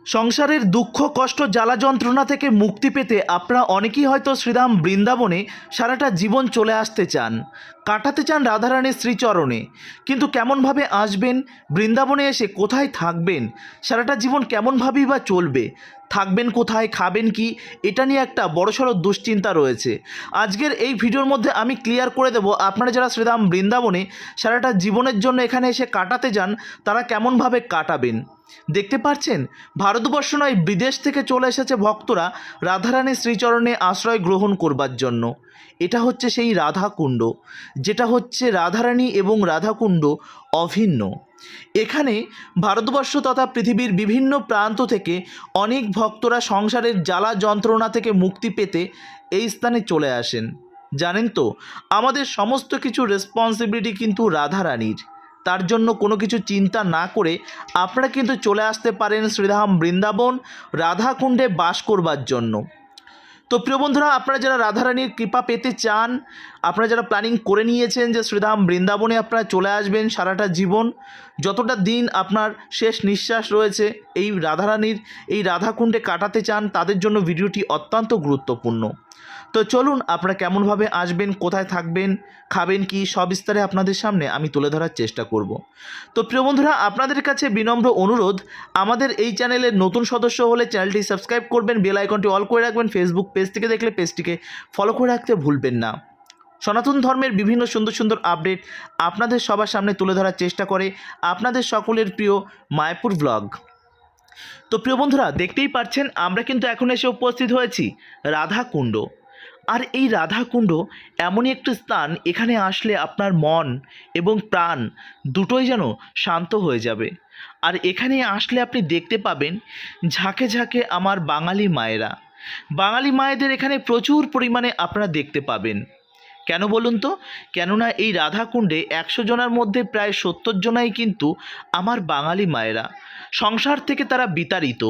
সংসারের দুঃখ কষ্ট জ্বালা যন্ত্রণা থেকে মুক্তি পেতে আপনারা অনেকেই হয়তো শ্রীধাম বৃন্দাবনে সারাটা জীবন চলে আসতে চান, কাটাতে চান রাধারানীর শ্রীচরণে। কিন্তু কেমনভাবে আসবেন, বৃন্দাবনে এসে কোথায় থাকবেন, সারাটা জীবন কেমনভাবেই বা চলবে, থাকবেন কোথায়, খাবেন কি, এটা নিয়ে একটা বড়সড় দুশ্চিন্তা রয়েছে। আজকের এই ভিডিওর মধ্যে আমি ক্লিয়ার করে দেব আপনারা যারা শ্রীধাম বৃন্দাবনে সারাটা জীবনের জন্য এখানে এসে কাটাতে যান তারা কেমনভাবে কাটাবেন। দেখতে পাচ্ছেন, ভারতবর্ষ নয় বিদেশ থেকে চলে এসেছে ভক্তরা রাধারানীর শ্রীচরণে আশ্রয় গ্রহণ করবার জন্য। এটা হচ্ছে সেই রাধাকুণ্ড, যেটা হচ্ছে রাধারানী এবং রাধাকুণ্ড অভিন্ন। এখানে ভারতবর্ষ তথা পৃথিবীর বিভিন্ন প্রান্ত থেকে অনেক ভক্তরা সংসারের জ্বালা যন্ত্রণা থেকে মুক্তি পেতে এই স্থানে চলে আসেন। জানেন তো, আমাদের সমস্ত কিছু রেসপন্সিবিলিটি কিন্তু রাধারানীর। তার জন্য কোনো কিছু চিন্তা না করে আপনারা কিন্তু চলে আসতে পারেন শ্রীধাম বৃন্দাবন রাধাকুণ্ডে বাস করবার জন্য। তো প্রিয় বন্ধুরা, আপনারা যারা রাধারানীর কৃপা পেতে চান, আপনারা যারা প্ল্যানিং করে নিয়েছেন যে শ্রীধাম বৃন্দাবনে আপনারা চলে আসবেন সারাটা জীবন, যতটা দিন আপনার শেষ নিঃশ্বাস রয়েছে এই রাধারানীর এই রাধাকুণ্ডে কাটাতে চান, তাদের জন্য ভিডিওটি অত্যন্ত গুরুত্বপূর্ণ। তো চলুন, আপনারা কেমনভাবে আসবেন, কোথায় থাকবেন, খাবেন কি, সব বিস্তারে আপনাদের সামনে আমি তুলে ধরার চেষ্টা করব। তো প্রিয় বন্ধুরা, আপনাদের কাছে বিনম্র অনুরোধ, আমাদের এই চ্যানেলের নতুন সদস্য হলে চ্যানেলটি সাবস্ক্রাইব করবেন, বেল আইকনটি অল করে রাখবেন, ফেসবুক পেজ থেকে দেখলে পেজটিকে ফলো করে রাখতে ভুলবেন না। সনাতন ধর্মের বিভিন্ন সুন্দর সুন্দর আপডেট আপনাদের সবার সামনে তুলে ধরার চেষ্টা করে আপনাদের সকলের প্রিয় মায়াপুর ব্লগ। তো প্রিয় বন্ধুরা, দেখতেই পাচ্ছেন আমরা কিন্তু এখন এসে উপস্থিত হয়েছি রাধাকুণ্ড। আর এই রাধাকুণ্ড এমনই একটি স্থান, এখানে আসলে আপনার মন এবং প্রাণ দুটোই যেন শান্ত হয়ে যাবে। আর এখানে আসলে আপনি দেখতে পাবেন ঝাঁকে ঝাঁকে আমার বাঙালি মায়েরা, বাঙালি মায়েদের এখানে প্রচুর পরিমাণে আপনারা দেখতে পাবেন। কেন বলুন তো? কেননা এই রাধাকুণ্ডে 100 জনের মধ্যে প্রায় 70 জনাই কিন্তু আমার বাঙালি মায়েরা। সংসার থেকে তারা বিতাড়িত,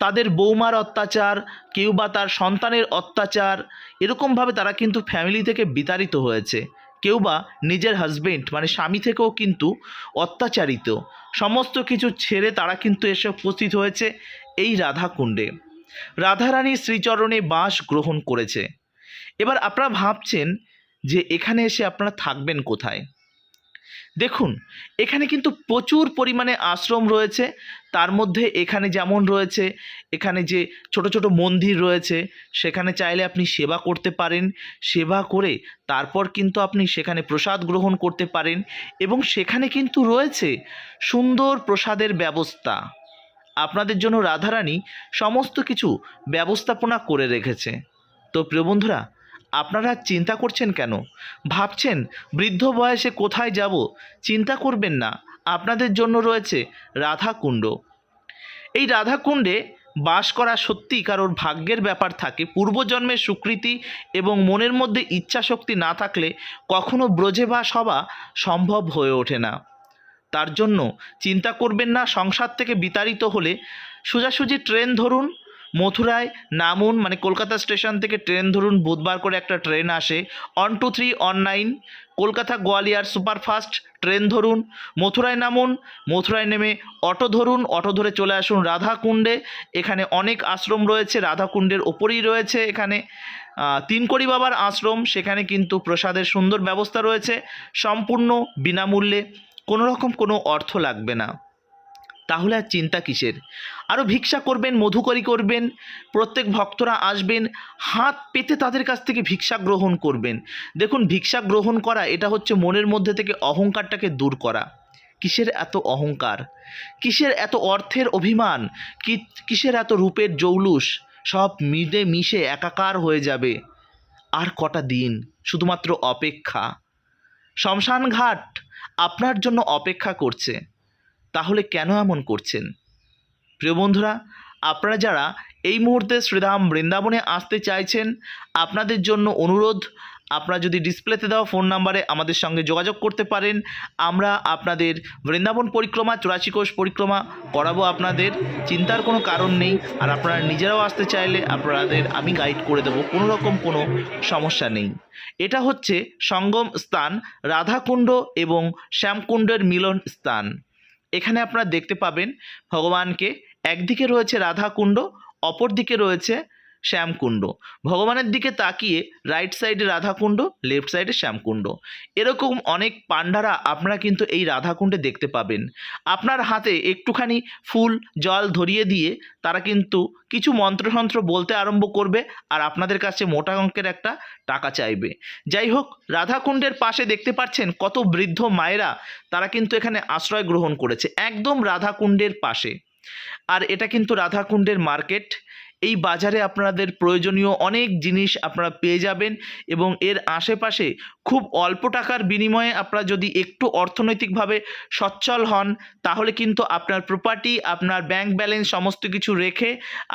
তাদের বৌমার অত্যাচার, কেউ বা তার সন্তানের অত্যাচার, এরকমভাবে তারা কিন্তু ফ্যামিলি থেকে বিতাড়িত হয়েছে। কেউ বা নিজের হাজবেন্ড মানে স্বামী থেকেও কিন্তু অত্যাচারিত। সমস্ত কিছু ছেড়ে তারা কিন্তু এসে উপস্থিত হয়েছে এই রাধাকুণ্ডে, রাধারানীর শ্রীচরণে বাস গ্রহণ করেছে। এবার আপনারা ভাবছেন যে এখানে এসে আপনারা থাকবেন কোথায়। দেখুন, এখানে কিন্তু প্রচুর পরিমাণে আশ্রম রয়েছে। তার মধ্যে এখানে যেমন রয়েছে, এখানে যে ছোট ছোট মন্দির রয়েছে, সেখানে চাইলে আপনি সেবা করতে পারেন। সেবা করে তারপর কিন্তু আপনি সেখানে প্রসাদ গ্রহণ করতে পারেন। এবং সেখানে কিন্তু রয়েছে সুন্দর প্রসাদের ব্যবস্থা। আপনাদের জন্য রাধারানী সমস্ত কিছু ব্যবস্থাপনা করে রেখেছে। তো প্রিয় বন্ধুরা, আপনারা চিন্তা করছেন কেন? ভাবছেন বৃদ্ধ বয়সে কোথায় যাব? চিন্তা করবেন না, আপনাদের জন্য রয়েছে রাধাকুণ্ড। এই রাধাকুণ্ডে বাস করা সত্যি কারোর ভাগ্যের ব্যাপার থাকে। পূর্বজন্মের স্বীকৃতি এবং মনের মধ্যে ইচ্ছাশক্তি না থাকলে কখনো ব্রজে বাস হওয়া সম্ভব হয়ে ওঠে না। তার জন্য চিন্তা করবেন না। সংসার থেকে বিতাড়িত হলে সোজাসুজি ট্রেন ধরুন, মথুরায় নামুন, মানে কলকাতা স্টেশন থেকে ট্রেন ধরুন। বুধবার করে একটা ট্রেন আসে 12319, কলকাতা গোয়ালিয়র সুপারফাস্ট ট্রেন ধরুন, মথুরায় নামুন, মথুরায় নেমে অটো ধরুন, অটো ধরে চলে আসুন রাধাকুণ্ডে। এখানে অনেক আশ্রম রয়েছে, রাধাকুণ্ডের ওপরেই রয়েছে এখানে তিনকড়ি বাবার আশ্রম। সেখানে কিন্তু প্রসাদের সুন্দর ব্যবস্থা রয়েছে, সম্পূর্ণ বিনামূল্যে, কোনো রকম কোনো অর্থ লাগবে না। তাহলে আর চিন্তা কিসের? আরও ভিক্ষা করবেন, মধুকরী করবেন, প্রত্যেক ভক্তরা আসবেন, হাত পেতে তাদের কাছ থেকে ভিক্ষা গ্রহণ করবেন। দেখুন, ভিক্ষা গ্রহণ করা এটা হচ্ছে মনের মধ্যে থেকে অহংকারটাকে দূর করা। কিসের এত অহংকার, কিসের এত অর্থের অভিমান, কিসের এত রূপের জৌলুস? সব মিলে মিশে একাকার হয়ে যাবে। আর কটা দিন, শুধুমাত্র অপেক্ষা। শ্মশান ঘাট আপনার জন্য অপেক্ষা করছে। তাহলে কেন এমন করছেন? প্রিয় বন্ধুরা, আপনারা যারা এই মুহূর্তে শ্রীধাম বৃন্দাবনে আসতে চাইছেন, আপনাদের জন্য অনুরোধ, আপনারা যদি ডিসপ্লেতে দেওয়া ফোন নাম্বারে আমাদের সঙ্গে যোগাযোগ করতে পারেন। আমরা আপনাদের বৃন্দাবন পরিক্রমা 84 কোষ পরিক্রমা করাবো। আপনাদের চিন্তার কোনো কারণ নেই। আর আপনারা নিজেরাও আসতে চাইলে আপনাদের আমি গাইড করে দেবো, কোনো রকম কোনো সমস্যা নেই। এটা হচ্ছে সঙ্গম স্থান, রাধাকুণ্ড এবং শ্যামকুণ্ডের মিলন স্থান। এখানে আপনারা দেখতে পাবেন ভগবানকে একদিকে রয়েছে রাধাকুণ্ড, অপর দিকে রয়েছে শ্যামকুণ্ড। ভগবানের দিকে তাকিয়ে রাইট সাইডে রাধাকুণ্ড, লেফট সাইডে শ্যামকুণ্ড। এরকম অনেক পাণ্ডারা আপনারা কিন্তু এই রাধাকুণ্ডে দেখতে পাবেন। আপনার হাতে একটুখানি ফুল জল ধরিয়ে দিয়ে তারা কিন্তু কিছু মন্ত্রতন্ত্র বলতে আরম্ভ করবে আর আপনাদের কাছে মোটা অঙ্কের একটা টাকা চাইবে। যাই হোক, রাধাকুণ্ডের পাশে দেখতে পাচ্ছেন কত বৃদ্ধ মায়েরা তারা কিন্তু এখানে আশ্রয় গ্রহণ করেছে, একদম রাধাকুণ্ডের পাশে। আর এটা কিন্তু রাধাকুণ্ডের মার্কেট। এই বাজারে আপনাদের প্রয়োজনীয় অনেক জিনিস আপনারা পেয়ে যাবেন এবং এর আশেপাশে খুব অল্প টাকার বিনিময়ে আপনারা যদি একটু অর্থনৈতিকভাবে সচ্ছল হন তাহলে কিন্তু আপনার প্রপার্টি, আপনার ব্যাংক ব্যালেন্স সমস্ত কিছু রেখে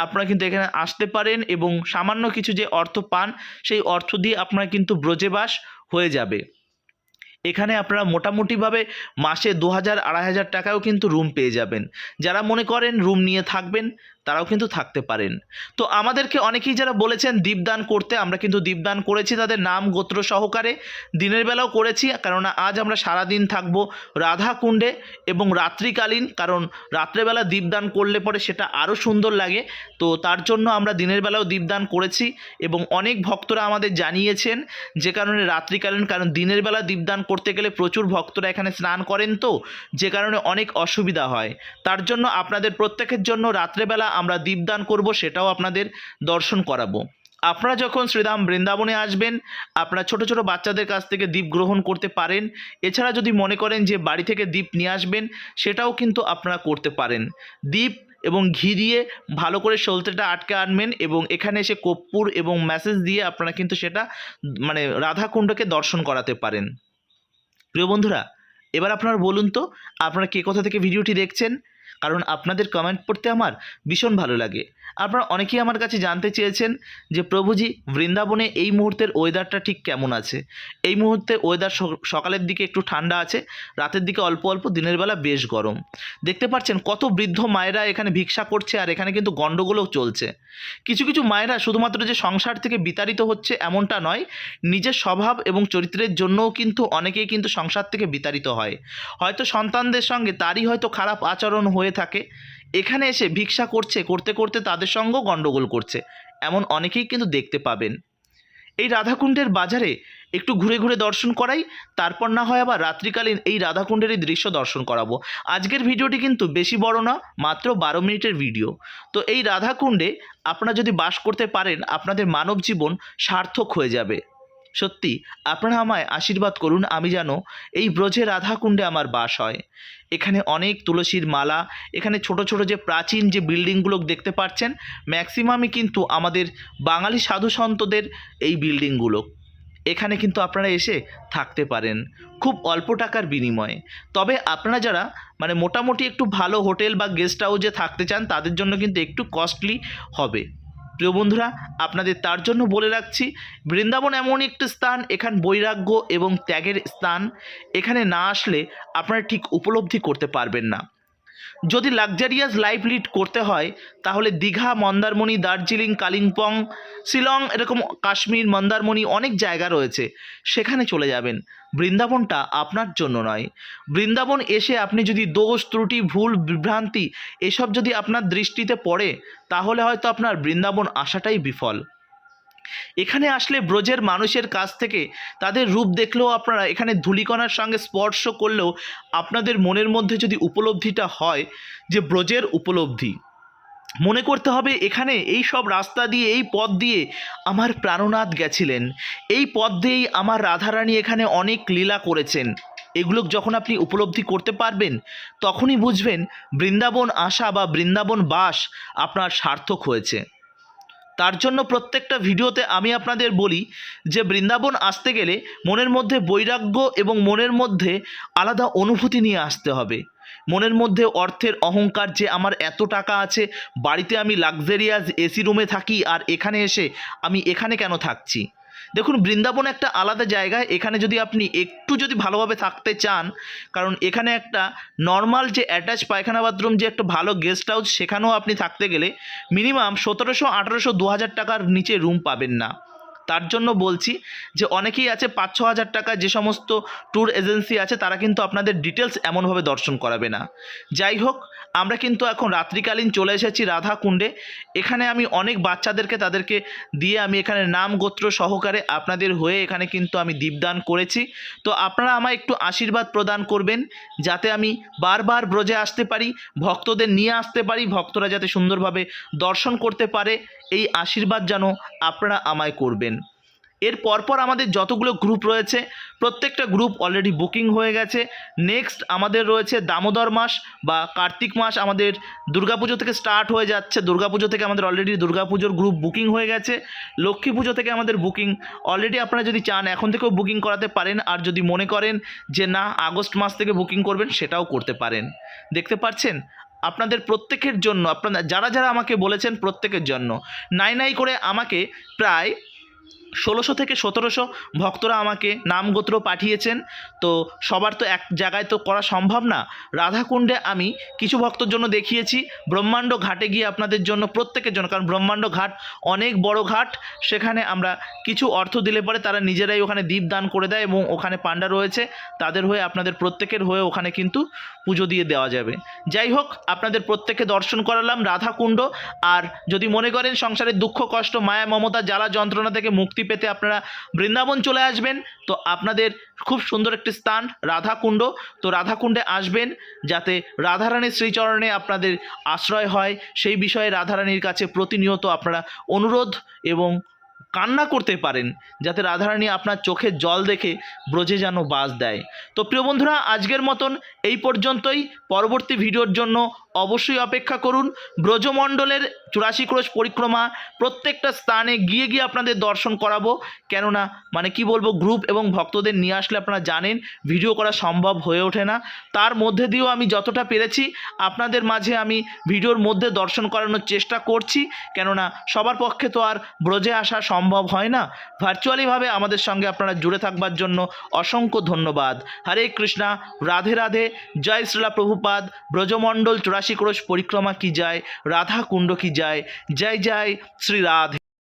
আপনারা কিন্তু এখানে আসতে পারেন এবং সামান্য কিছু যে অর্থ পান সেই অর্থ দিয়ে আপনারা কিন্তু ব্রজেবাস হয়ে যাবে। এখানে আপনারা মোটামুটিভাবে মাসে 2000-2500 টাকাও কিন্তু রুম পেয়ে যাবেন। যারা মনে করেন রুম নিয়ে থাকবেন তারাও কিন্তু থাকতে পারেন। তো আমাদেরকে অনেকেই যারা বলেছেন দীপদান করতে, আমরা কিন্তু দীপদান করেছি তাদের নাম গোত্র সহকারে। দিনের বেলাও করেছি, কারণ আজ আমরা সারাদিন থাকব রাধাকুণ্ডে এবং রাত্রিকালীন, কারণ রাত্রেবেলা দীপদান করলে পরে সেটা আরও সুন্দর লাগে। তো তার জন্য আমরা দিনের বেলাও দীপদান করেছি এবং অনেক ভক্তরা আমাদের জানিয়েছেন যে কারণে রাত্রিকালীন, কারণ দিনের বেলা দীপদান করতে গেলে প্রচুর ভক্তরা এখানে স্নান করেন, তো যে কারণে অনেক অসুবিধা হয়। তার জন্য আপনাদের প্রত্যেকের জন্য রাত্রেবেলা আমরা দীপদান করব, সেটাও আপনাদের দর্শন করাবো। আপনারা যখন শ্রীধাম বৃন্দাবনে আসবেন আপনারা ছোট ছোট বাচ্চাদের কাছ থেকে দীপ গ্রহণ করতে পারেন। এছাড়া যদি মনে করেন যে বাড়ি থেকে দীপ নিয়ে আসবেন সেটাও কিন্তু আপনারা করতে পারেন। দীপ এবং ঘি দিয়ে ভালো করে সলতেটা আটকে আনবেন এবং এখানে এসে কর্পূর এবং ম্যাসেজ দিয়ে আপনারা কিন্তু সেটা মানে রাধাকুণ্ডকে দর্শন করাতে পারেন। প্রিয় বন্ধুরা, এবার আপনারা বলুন তো আপনারা কে কোথা থেকে ভিডিওটি দেখছেন, কারণ আপনাদের কমেন্ট পড়তে আমার ভীষণ ভালো লাগে। আপনারা অনেকেই আমার কাছে জানতে চেয়েছেন যে প্রভুজি বৃন্দাবনে এই মুহূর্তের ওয়েদারটা ঠিক কেমন আছে। এই মুহূর্তে ওয়েদার সকালের দিকে একটু ঠান্ডা আছে, রাতের দিকে অল্প অল্প, দিনের বেলা বেশ গরম। দেখতে পাচ্ছেন কত বৃদ্ধ মায়েরা এখানে ভিক্ষা করছে আর এখানে কিন্তু গণ্ডগোলও চলছে। কিছু কিছু মায়েরা শুধুমাত্র যে সংসার থেকে বিতাড়িত হচ্ছে এমনটা নয়, নিজের স্বভাব এবং চরিত্রের জন্যও কিন্তু অনেকেই কিন্তু সংসার থেকে বিতাড়িত হয়। হয়তো সন্তানদের সঙ্গে তারই হয়তো খারাপ আচরণ হয়ে থাকে, এখানে এসে ভিক্ষা করতে করতে তাদের সঙ্গেও গণ্ডগোল করছে, এমন অনেকেই কিন্তু দেখতে পাবেন। এই রাধাকুণ্ডের বাজারে একটু ঘুরে ঘুরে দর্শন করাই, তারপর না হয় আবার রাত্রিকালীন এই রাধাকুণ্ডের এই দৃশ্য দর্শন করাবো। আজকের ভিডিওটি কিন্তু বেশি বড় না, মাত্র 12 মিনিটের ভিডিও। তো এই রাধাকুণ্ডে আপনারা যদি বাস করতে পারেন আপনাদের মানব জীবন সার্থক হয়ে যাবে। সত্যি আপনারা আমায় আশীর্বাদ করুন, আমি যেন এই ব্রজে রাধাকুণ্ডে আমার বাস হয়। এখানে অনেক তুলসীর মালা, এখানে ছোট ছোট যে প্রাচীন যে বিল্ডিংগুলো দেখতে পাচ্ছেন ম্যাক্সিমামই কিন্তু আমাদের বাঙালি সাধু সন্তদের এই বিল্ডিংগুলো। এখানে কিন্তু আপনারা এসে থাকতে পারেন খুব অল্প টাকার বিনিময়ে। তবে আপনারা যারা মানে মোটামুটি একটু ভালো হোটেল বা গেস্ট হাউসে থাকতে চান তাদের জন্য কিন্তু একটু কস্টলি হবে। প্রিয় বন্ধুরা, আপনাদের তার জন্য বলে রাখছি বৃন্দাবন এমন একটি স্থান, এখান বৈরাগ্য এবং ত্যাগের স্থান। এখানে না আসলে আপনারা ঠিক উপলব্ধি করতে পারবেন না। যদি লাক্সারিয়াস লাইফ লিড করতে হয় তাহলে দীঘা, মন্দারমণি, দার্জিলিং, কালিম্পং, শিলং, এরকম কাশ্মীর, মন্দারমণি অনেক জায়গা রয়েছে, সেখানে চলে যাবেন। বৃন্দাবনটা আপনার জন্য নয়। বৃন্দাবন এসে আপনি যদি দোষ ত্রুটি, ভুল, বিভ্রান্তি এসব যদি আপনার দৃষ্টিতে পড়ে তাহলে হয়তো আপনার বৃন্দাবন আসাটাই বিফল। এখানে আসলে ব্রজের মানুষের কাছ থেকে তাদের রূপ দেখলেও আপনারা এখানে ধূলিকণার সঙ্গে স্পর্শ করলেও আপনাদের মনের মধ্যে যদি উপলব্ধিটা হয় যে ব্রজের উপলব্ধি, মনে করতে হবে এখানে এই সব রাস্তা দিয়ে, এই পথ দিয়ে আমার প্রাণনাথ গেছিলেন, এই পথ দিয়েই আমার রাধারানী এখানে অনেক লীলা করেছেন। এগুলো যখন আপনি উপলব্ধি করতে পারবেন তখনই বুঝবেন বৃন্দাবন আসা বা বৃন্দাবন বাস আপনার সার্থক হয়েছে। তার জন্য প্রত্যেকটা ভিডিওতে আমি আপনাদের বলি যে বৃন্দাবন আসতে গেলে মনের মধ্যে বৈরাগ্য এবং মনের মধ্যে আলাদা অনুভূতি নিয়ে আসতে হবে। মনের মধ্যে অর্থের অহংকার, যে আমার এত টাকা আছে, বাড়িতে আমি লাক্সারিয়াস এসি রুমে থাকি আর এখানে এসে আমি এখানে কেন থাকছি। দেখুন বৃন্দাবন একটা আলাদা জায়গায়, এখানে যদি আপনি একটু যদি ভালোভাবে থাকতে চান, কারণ এখানে একটা নর্মাল যে অ্যাটাচ পায়খানা বাথরুম, যে একটা ভালো গেস্ট হাউস, সেখানেও আপনি থাকতে গেলে মিনিমাম 1700, 1800, 2000 টাকার নিচে রুম পাবেন না। তার জন্য বলছি যে অনেকেই আছে 5-6 হাজার টাকা যে সমস্ত ট্যুর এজেন্সি আছে তারা কিন্তু আপনাদের ডিটেলস এমনভাবে দর্শন করাবে না। যাই হোক, আমরা কিন্তু এখন রাত্রিকালীন চলে এসেছি রাধাকুণ্ডে। এখানে আমি অনেক বাচ্চাদেরকে তাদেরকে দিয়ে আমি এখানে নাম গোত্র সহকারে আপনাদের হয়ে এখানে কিন্তু আমি দীপদান করেছি। তো আপনারা আমায় একটু আশীর্বাদ প্রদান করবেন যাতে আমি বারবার ব্রজে আসতে পারি, ভক্তদের নিয়ে আসতে পারি, ভক্তরা যাতে সুন্দরভাবে দর্শন করতে পারে, এই আশীর্বাদ যেন আপনারা আমায় করবেন। এর পরপর আমাদের যতগুলো গ্রুপ রয়েছে প্রত্যেকটা গ্রুপ অলরেডি বুকিং হয়ে গেছে। নেক্সট আমাদের রয়েছে দামোদর মাস বা কার্তিক মাস, আমাদের দুর্গাপুজো থেকে স্টার্ট হয়ে যাচ্ছে। দুর্গাপুজো থেকে আমাদের অলরেডি দুর্গাপুজোর গ্রুপ বুকিং হয়ে গেছে। লক্ষ্মী পুজো থেকে আমাদের বুকিং অলরেডি, আপনারা যদি চান এখন থেকেও বুকিং করাতে পারেন, আর যদি মনে করেন যে না আগস্ট মাস থেকে বুকিং করবেন সেটাও করতে পারেন। দেখতে পাচ্ছেন আপনাদের প্রত্যেকের জন্য, আপনারা যারা যারা আমাকে বলেছেন প্রত্যেকের জন্য নাই করে আমাকে প্রায় 1600 থেকে 1700 ভক্তরা আমাকে নামগোত্র পাঠিয়েছেন। তো সবার তো এক জায়গায় তো করা সম্ভব না। রাধাকুণ্ডে আমি কিছু ভক্তর জন্য দেখিয়েছি, ব্রহ্মাণ্ড ঘাটে গিয়ে আপনাদের জন্য প্রত্যেকের জন্য, কারণ ব্রহ্মাণ্ড ঘাট অনেক বড় ঘাট, সেখানে আমরা কিছু অর্থ দিলে পরে তারা নিজেরাই ওখানে দীপ দান করে দেয় এবং ওখানে পাণ্ডা রয়েছে তাদের হয়ে আপনাদের প্রত্যেকের হয়ে ওখানে কিন্তু পুজো দিয়ে দেওয়া যাবে। যাই হোক, আপনাদের প্রত্যেককে দর্শন করালাম রাধাকুণ্ড। আর যদি মনে করেন সংসারের দুঃখ কষ্ট মায়া মমতা জ্বালা যন্ত্রণা থেকে মুক্তি পেতে আপনারা বৃন্দাবন চলে আসবেন, তো আপনাদের খুব সুন্দর একটি স্থান রাধাকুণ্ড। তো রাধাকুণ্ডে আসবেন যাতে রাধারানীর শ্রীচরণে আপনাদের আশ্রয় হয়, সেই বিষয়ে রাধারানীর কাছে প্রতিনিয়ত আপনারা অনুরোধ এবং কান্না করতে পারেন যাতে রাধারানী আপনার চোখের জল দেখে ব্রজে যেন বাস দেয়। তো প্রিয় বন্ধুরা, আজকের মতন এই পর্যন্তই। পরবর্তী ভিডিওর জন্য অবশ্যই অপেক্ষা করুন। ব্রজমণ্ডলের 84 ক্রোশ পরিক্রমা প্রত্যেকটা স্থানে গিয়ে গিয়ে আপনাদের দর্শন করাবো, কেননা মানে কি বলবো, গ্রুপ এবং ভক্তদের নিয়ে আসলে আপনারা জানেন ভিডিও করা সম্ভব হয়ে ওঠে না। তার মধ্যে দিয়েও আমি যতটা পেরেছি আপনাদের মাঝে আমি ভিডিওর মধ্যে দর্শন করানোর চেষ্টা করছি, কেননা সবার পক্ষে তো আর ব্রজে আসা সম্ভব হয় না। ভার্চুয়ালিভাবে আমাদের সঙ্গে আপনারা জুড়ে থাকবার জন্য অসংখ্য ধন্যবাদ। হরে কৃষ্ণা, রাধে রাধে, জয় শ্রীলা প্রভুপাদ। ব্রজমণ্ডল 84 ক্রোশ পরিক্রমা কি যায়, রাধা কুণ্ড কি যায়, জয় জয় শ্রী রাধে।